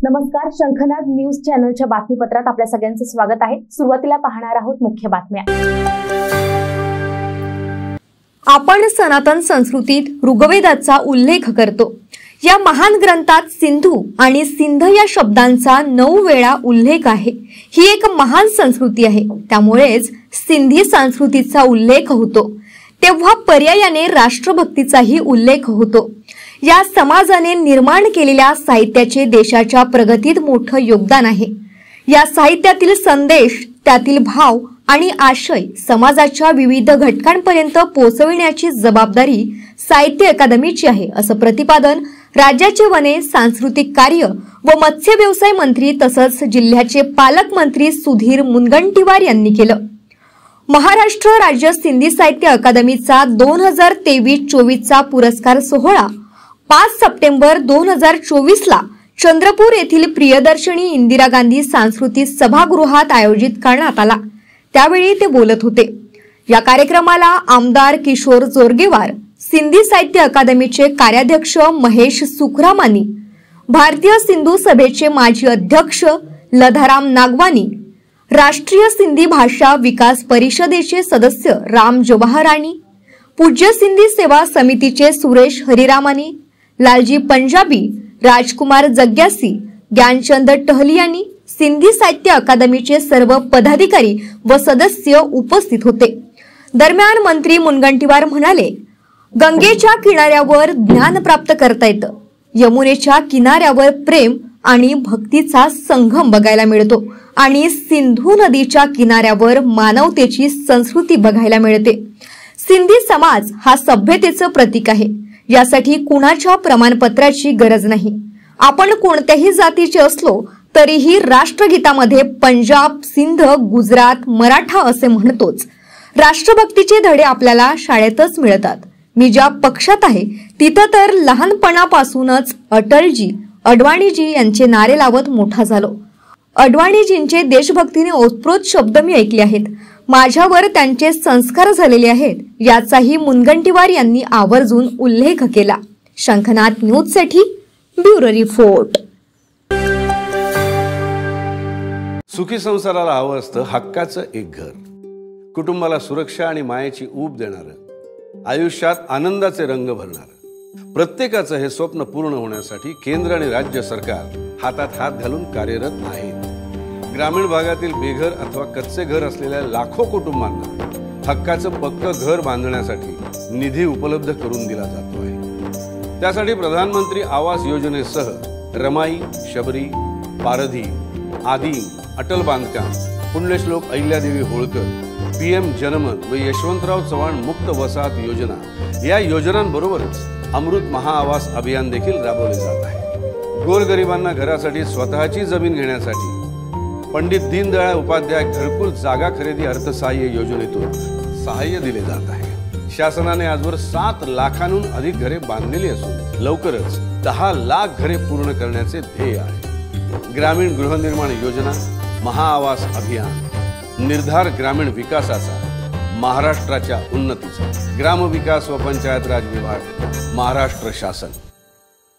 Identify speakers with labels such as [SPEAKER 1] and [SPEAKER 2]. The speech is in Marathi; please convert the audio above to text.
[SPEAKER 1] नमस्कार, शंखनाद न्यूज चॅनलच्या बातमीपत्रात आपल्या सगळ्यांचं स्वागत आहे। सुरुवातीला पाहणार आहोत मुख्य बातम्या।
[SPEAKER 2] आपण सनातन संस्कृतीत ऋग्वेदाचा उल्लेख करतो। या महान ग्रंथात सिंधू आणि सिंध या शब्दांचा 9 वेळा उल्लेख आहे। ही एक महान संस्कृती आहे, त्यामुळेच सिंधी संस्कृतीचा उल्लेख होतो। तेव्हा पर्यायाने राष्ट्रभक्तीचाही उल्लेख होतो। या समाजाने निर्माण केलेल्या साहित्याचे देशाच्या प्रगतीत मोठं योगदान आहे। या साहित्यातील संदेश, त्यातील भाव आणि आशय समाजाच्या विविध घटकांपर्यंत पोहोचविण्याची जबाबदारी साहित्य अकादमीची आहे, असं प्रतिपादन राज्याचे वने, सांस्कृतिक कार्य व मत्स्य व्यवसाय मंत्री तसंच जिल्ह्याचे पालकमंत्री सुधीर मुनगंटीवार यांनी केलं। महाराष्ट्र राज्य सिंधी साहित्य अकादमीचा 2023-24 चा पुरस्कार सोहळा 5 सप्टेंबर 2024 ला चंद्रपूर येथील प्रियदर्शनी इंदिरा गांधी सांस्कृतिक सभागृहात आयोजित करण्यात आला। त्यावेळी ते बोलत होते। या कार्यक्रमाला आमदार किशोर जोरगेवार, सिंधी साहित्य अकादमीचे कार्याध्यक्ष महेश सुखरामानी, भारतीय सिंधू सभेचे माजी अध्यक्ष लधाराम नागवानी, राष्ट्रीय सिंधी भाषा विकास परिषदेचे सदस्य राम जवाहरानी, पूज्य सिंधी सेवा समितीचे सुरेश हरिरामानी, लालजी पंजाबी, राजकुमार जग्यासी, ज्ञानचंद टहलियानी, सिंधी साहित्य अकादमीचे सर्व पदाधिकारी व सदस्य उपस्थित होते। दरम्यान मंत्री मुनगंटीवार म्हणाले, गंगेच्या किनाऱ्यावर ज्ञान प्राप्त करता येतं, यमुनेच्या किनाऱ्यावर प्रेम आणि भक्तीचा संगम बघायला मिळतो आणि सिंधू नदीच्या किनाऱ्यावर मानवतेची संस्कृती बघायला मिळते। सिंधी समाज हा सभ्यतेचं प्रतीक आहे। यासाठी कुणाच्या प्रमाणपत्राची गरज नाही। आपण कोणत्याही जातीचे असलो तरीही राष्ट्रगीतामध्ये पंजाब, सिंध, गुजरात, मराठा असे म्हणतोच। राष्ट्रभक्तीचे धडे आपल्याला शाळेतच मिळतात। मी ज्या पक्षात आहे तिथं तर लहानपणापासूनच अटलजी, अडवाणीजी यांचे नारे लावत मोठा झालो। अडवाणीजींचे देशभक्तीने ओतप्रोत शब्द मी ऐकले आहेत। माझ्यावर त्यांचे संस्कार झालेले आहेत, याचाही मुनगंटीवार यांनी आवर्जून उल्लेख केला। शंखनाद न्यूज साठी ब्युरो रिपोर्ट।
[SPEAKER 3] सुखी संसाराला हवं असतं हक्काचं एक घर, कुटुंबाला सुरक्षा आणि मायेची ऊब देणारं, आयुष्यात आनंदाचे रंग भरणारं। प्रत्येकाचं हे स्वप्न पूर्ण होण्यासाठी केंद्र आणि राज्य सरकार हातात हात घालून कार्यरत आहेत। ग्रामीण भागातील बेघर अथवा कच्चे घर असलेल्या लाखो कुटुंबांना हक्काचं पक्कं घर बांधण्यासाठी निधी उपलब्ध करून दिला जातो आहे। त्यासाठी प्रधानमंत्री आवास योजनेसह रमाई, शबरी, पारधी, आदी, अटल बांधकाम, पुण्यश्लोक अहिल्यादेवी होळकर, PM जनमन व यशवंतराव चव्हाण मुक्त वसाहत योजना या योजनांबरोबरच अमृत महाआवास अभियान देखील राबवले जात आहे। गोरगरिबांना घरासाठी स्वतःची जमीन घेण्यासाठी पंडित दीनदयाळ उपाध्याय घरकुल जागा खरेदी अर्थसहाय्य योजनेतून सहाय्य दिले जात आहे। शासनाने आजवर 7 लाखांहून अधिक घरे बांधलेली असून लवकरच 10 लाख घरे पूर्ण करण्याचे ध्येय आहे। ग्रामीण गृहनिर्माण योजना, महाआवास अभियान, निर्धार ग्रामीण विकासाचा, महाराष्ट्राच्या उन्नतीचा, ग्रामविकास व पंचायत राज विभाग, महाराष्ट्र शासन।